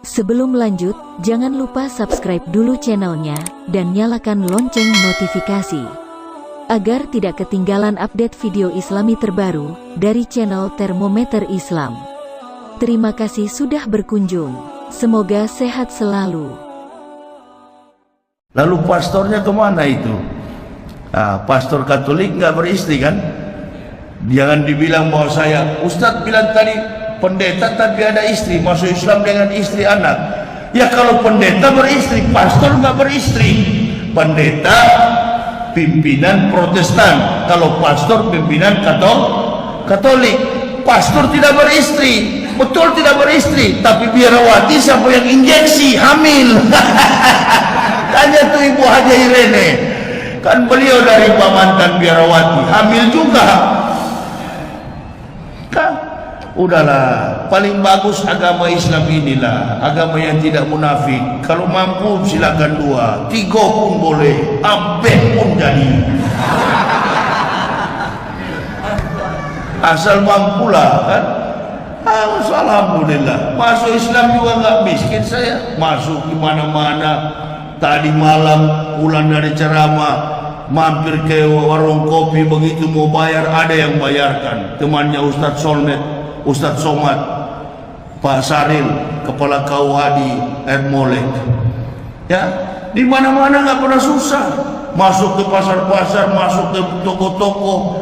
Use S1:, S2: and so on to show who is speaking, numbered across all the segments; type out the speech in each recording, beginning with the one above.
S1: Sebelum lanjut, jangan lupa subscribe dulu channelnya, dan nyalakan lonceng notifikasi, agar tidak ketinggalan update video islami terbaru, dari channel Termometer Islam. Terima kasih sudah berkunjung, semoga sehat selalu.
S2: Lalu pastornya kemana itu? Pastor Katolik nggak beristri kan? Jangan dibilang bahwa saya, Ustadz bilang tadi pendeta tapi ada istri, masuk Islam dengan istri anak. Ya kalau pendeta beristri, pastor nggak beristri. Pendeta pimpinan Protestan, kalau pastor pimpinan Katolik. Pastor tidak beristri, betul tidak beristri, tapi biarawati siapa yang injeksi hamil? Tanya tuh Ibu Haja Irene, kan beliau dari mantan biarawati, hamil juga. Kan udahlah, paling bagus agama Islam inilah agama yang tidak munafik. Kalau mampu silakan 2, 3 pun boleh, sampai pun jadi, asal mampulah kan. Alhamdulillah, masuk Islam juga nggak miskin saya, masuk di mana-mana. Tadi malam pulang dari ceramah, mampir ke warung kopi, begitu mau bayar ada yang bayarkan, temannya Ustadz Solmed, Ustadz Somad, Pak Saril, kepala KUH di Ermolek. Ya, di mana-mana nggak pernah susah. Masuk ke pasar-pasar, masuk ke toko-toko.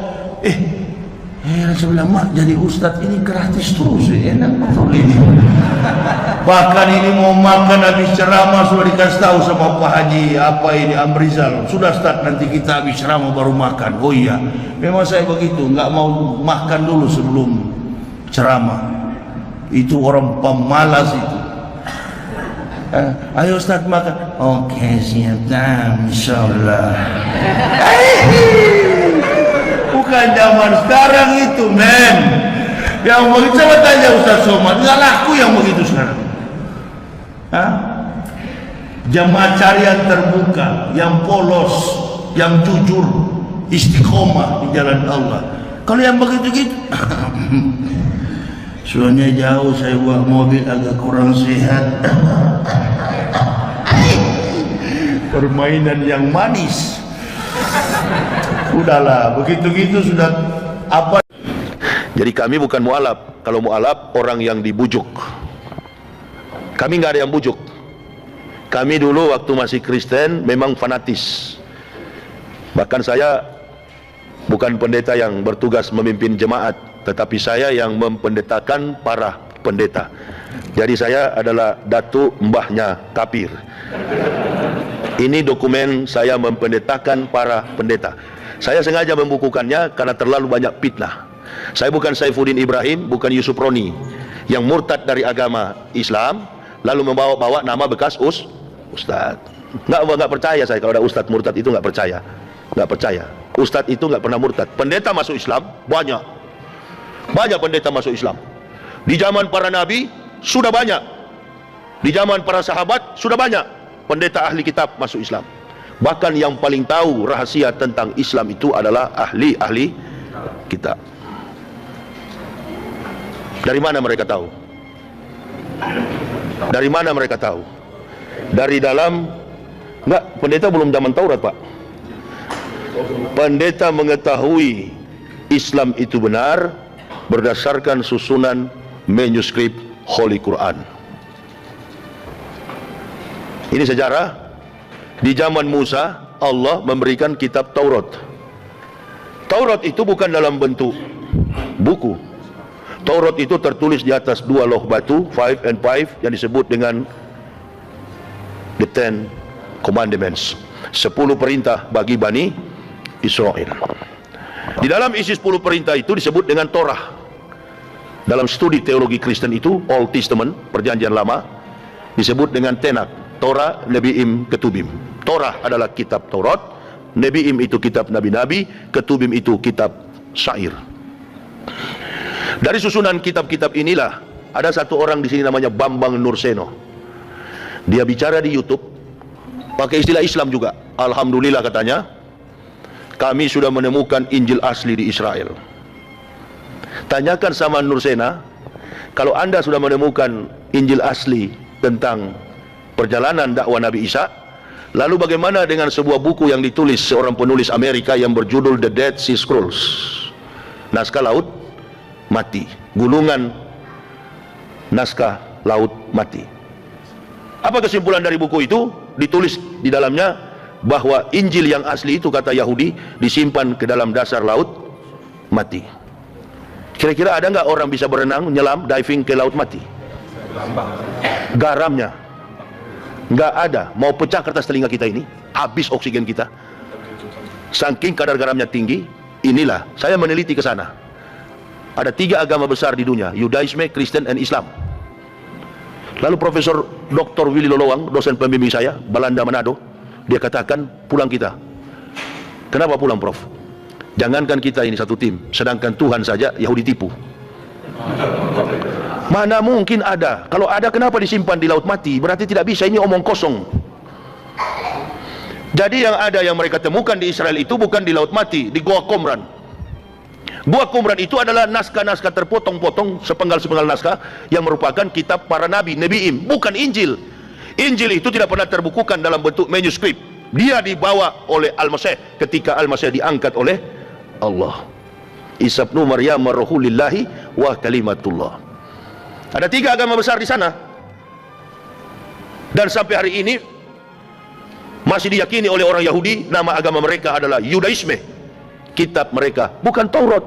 S2: Saya bilang, Mak, jadi Ustadz ini gratis terus, enak betul ini. Bahkan ini mau makan habis ceramah sudah dikasih tahu sama Pak Haji apa ini Amrizal, sudah Ustadz nanti kita habis ceramah baru makan. Oh iya, memang saya begitu, nggak mau makan dulu sebelum ceramah. Itu orang pemalas itu. Ayo Ustadz makan. Oke, siap, insyaallah. Bukan zaman sekarang itu, men. Yang begitu, coba tanya Ustadz Somad, nggak laku yang begitu sekarang. Jamaah carian terbuka, yang polos, yang jujur, istiqomah di jalan Allah. Kalau yang begitu-gitu, soalnya jauh, saya bawa mobil agak kurang sehat. Permainan yang manis. Udahlah, begitu-gitu sudah apa?
S3: Jadi kami bukan mu'alaf. Kalau mu'alaf, orang yang dibujuk. Kami nggak ada yang bujuk. Kami dulu waktu masih Kristen memang fanatis. Bahkan saya bukan pendeta yang bertugas memimpin jemaat, tetapi saya yang mempendetakan para pendeta. Jadi saya adalah datuk mbahnya kapir. Ini dokumen saya mempendetakan para pendeta. Saya sengaja membukukannya karena terlalu banyak fitnah. Saya bukan Saifuddin Ibrahim, bukan Yusuf Roni yang murtad dari agama Islam lalu membawa-bawa nama bekas ustadz. Nggak percaya saya kalau ada ustadz murtad, itu nggak percaya. Nggak percaya. Ustadz itu nggak pernah murtad. Pendeta masuk Islam banyak pendeta masuk Islam. Di zaman para nabi sudah banyak. Di zaman para sahabat sudah banyak pendeta ahli kitab masuk Islam. Bahkan yang paling tahu rahasia tentang Islam itu adalah ahli kitab. Dari mana mereka tahu? Dari mana mereka tahu? Dari dalam, enggak, pendeta belum zaman Taurat, Pak. Pendeta mengetahui Islam itu benar berdasarkan susunan manuskrip Holy Quran. Ini sejarah. Di zaman Musa, Allah memberikan kitab Taurat. Taurat itu bukan dalam bentuk buku. Taurat itu tertulis di atas 2 loh batu, 5 and 5, yang disebut dengan the 10 commandments, 10 perintah bagi Bani Israel. Di dalam isi 10 perintah itu disebut dengan Torah. Dalam studi teologi Kristen itu, Old Testament, perjanjian lama, disebut dengan Tenak, Torah, Nebiim, Ketubim. Torah adalah kitab Taurat, Nebiim itu kitab Nabi-Nabi, Ketubim itu kitab syair. Dari susunan kitab-kitab inilah ada satu orang di sini namanya Bambang Nurseno. Dia bicara di YouTube pakai istilah Islam juga. Alhamdulillah katanya, kami sudah menemukan Injil asli di Israel. Tanyakan sama Nursena, kalau Anda sudah menemukan Injil asli tentang perjalanan dakwah Nabi Isa. Lalu bagaimana dengan sebuah buku yang ditulis seorang penulis Amerika yang berjudul The Dead Sea Scrolls, naskah laut mati, gulungan naskah laut mati. Apa kesimpulan dari buku itu? Ditulis di dalamnya bahwa Injil yang asli itu, kata Yahudi, disimpan ke dalam dasar laut mati. Kira-kira ada nggak orang bisa berenang, nyelam, diving ke laut mati? Garamnya nggak ada. Mau pecah kertas telinga kita ini, habis oksigen kita, saking kadar garamnya tinggi. Inilah, saya meneliti ke sana. Ada 3 agama besar di dunia, Yudaisme, Kristen, dan Islam. Lalu Profesor Dr. Willy Lolowang, dosen pembimbing saya, Belanda Manado, dia katakan, pulang kita. Kenapa pulang, Prof? Jangankan kita ini satu tim, sedangkan Tuhan saja Yahudi tipu. Mana mungkin ada? Kalau ada, kenapa disimpan di laut mati? Berarti tidak bisa, ini omong kosong. Jadi yang ada, yang mereka temukan di Israel itu bukan di laut mati, di Gua Qumran. Gua Qumran itu adalah naskah-naskah terpotong-potong, sepenggal-sepenggal naskah yang merupakan kitab para nabi, Nebiim, bukan Injil. Injil itu tidak pernah terbukukan dalam bentuk manuskrip. Dia dibawa oleh Al-Masih ketika Al-Masih diangkat oleh Allah. Isa ibnu Maryam Ruhulillahi wa kalimatullah. Ada 3 agama besar di sana, dan sampai hari ini masih diyakini oleh orang Yahudi. Nama agama mereka adalah Yudaisme. Kitab mereka bukan Taurat,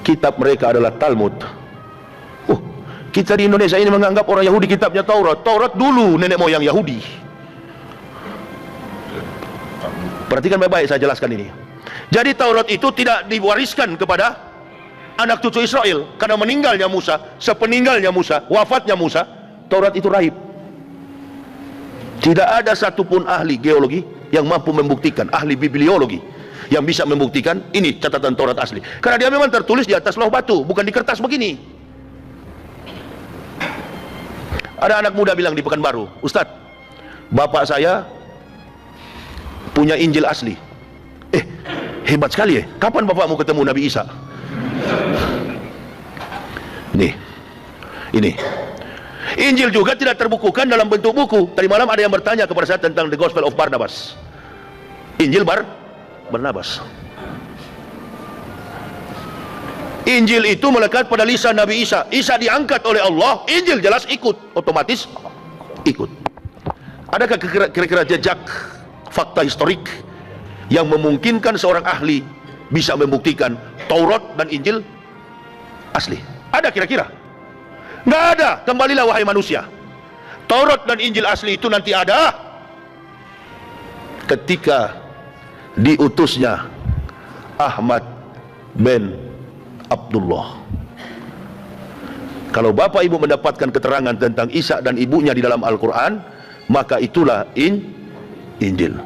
S3: kitab mereka adalah Talmud. Kita di Indonesia ini menganggap orang Yahudi kitabnya Taurat. Taurat dulu nenek moyang Yahudi. Perhatikan baik-baik, saya jelaskan ini. Jadi Taurat itu tidak diwariskan kepada anak cucu Israel, karena meninggalnya Musa, sepeninggalnya Musa, wafatnya Musa, Taurat itu raib. Tidak ada satupun ahli geologi yang mampu membuktikan, ahli bibliologi yang bisa membuktikan ini catatan Taurat asli, karena dia memang tertulis di atas loh batu, bukan di kertas begini. Ada anak muda bilang di Pekanbaru, Ustadz, bapak saya punya Injil asli. Hebat sekali ya, kapan bapakmu ketemu Nabi Isa? Ini Injil juga tidak terbukukan dalam bentuk buku. Tadi malam ada yang bertanya kepada saya tentang The Gospel of Barnabas, Injil Barnabas. Injil itu melekat pada lisan Nabi Isa. Isa diangkat oleh Allah, Injil jelas ikut, otomatis ikut. Adakah kira-kira jejak fakta historik yang memungkinkan seorang ahli bisa membuktikan Taurat dan Injil asli? Ada kira-kira? Nggak ada. Kembalilah wahai manusia, Taurat dan Injil asli itu nanti ada ketika diutusnya Ahmad bin Abdullah. Kalau bapak ibu mendapatkan keterangan tentang Isa dan ibunya di dalam Al-Quran, maka itulah Injil.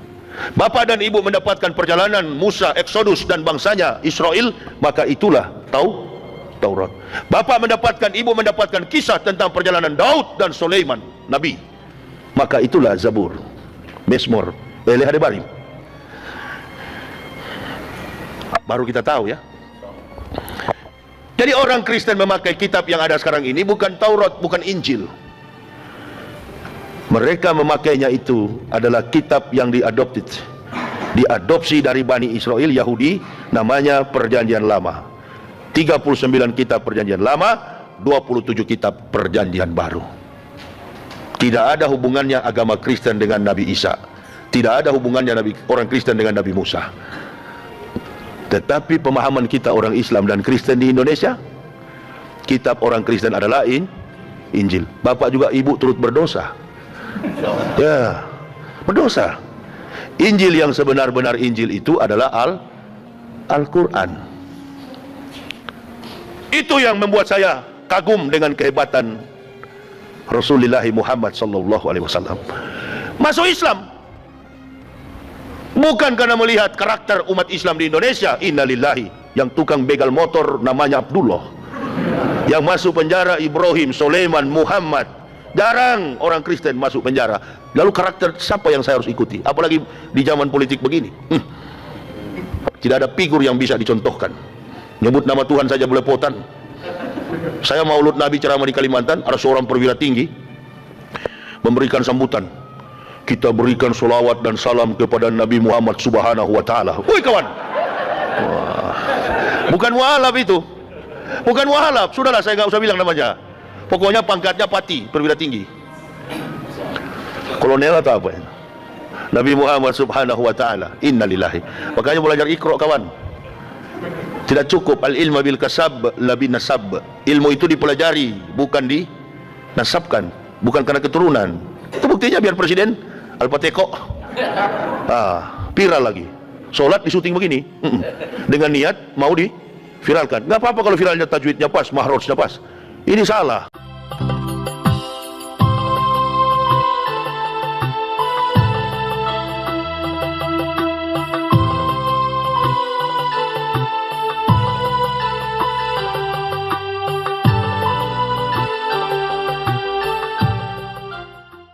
S3: Bapak dan ibu mendapatkan perjalanan Musa, Exodus dan bangsanya Israel, maka itulah Taurat. Bapak mendapatkan, ibu mendapatkan kisah tentang perjalanan Daud dan Sulaiman, Nabi, maka itulah Zabur, Mezmur, Elehadebarim. Baru kita tahu ya. Jadi orang Kristen memakai kitab yang ada sekarang ini bukan Taurat, bukan Injil. Mereka memakainya itu adalah kitab yang diadopsi dari Bani Israel, Yahudi, namanya Perjanjian Lama. 39 kitab Perjanjian Lama, 27 kitab Perjanjian Baru. Tidak ada hubungannya agama Kristen dengan Nabi Isa. Tidak ada hubungannya orang Kristen dengan Nabi Musa. Tetapi pemahaman kita orang Islam dan Kristen di Indonesia, kitab orang Kristen adalah Injil. Bapak juga ibu turut berdosa. Ya, berdosa. Injil yang sebenar-benar Injil itu adalah Al-Quran. Itu yang membuat saya kagum dengan kehebatan Rasulullah Muhammad SAW. Masuk Islam bukan karena melihat karakter umat Islam di Indonesia. Innalillahi, yang tukang begal motor namanya Abdullah, yang masuk penjara Ibrahim, Sulaiman, Muhammad. Jarang orang Kristen masuk penjara. Lalu karakter siapa yang saya harus ikuti? Apalagi di zaman politik begini. Tidak ada figur yang bisa dicontohkan. Nyebut nama Tuhan saja belepotan. Saya maulud Nabi ceramah di Kalimantan, ada seorang perwira tinggi memberikan sambutan. Kita berikan solawat dan salam kepada Nabi Muhammad Subhanahu wa Ta'ala. Woi kawan, wah. Bukan mualaf itu, bukan mualaf. Sudahlah, saya nggak usah bilang namanya. Pokoknya pangkatnya pati, perwira tinggi, kolonel atau apa. Nabi Muhammad Subhanahu wa Ta'ala. Innalillahi. Makanya belajar Iqra kawan. Tidak cukup al-ilma bil kasab labi nasab. Ilmu itu dipelajari, bukan dinasabkan, bukan karena keturunan. Itu buktinya biar presiden Al-Fatihah viral lagi. Solat di syuting begini, dengan niat mau diviralkan. Nggak apa-apa kalau viralnya tajwidnya pas, mahrojnya pas. Ini salah.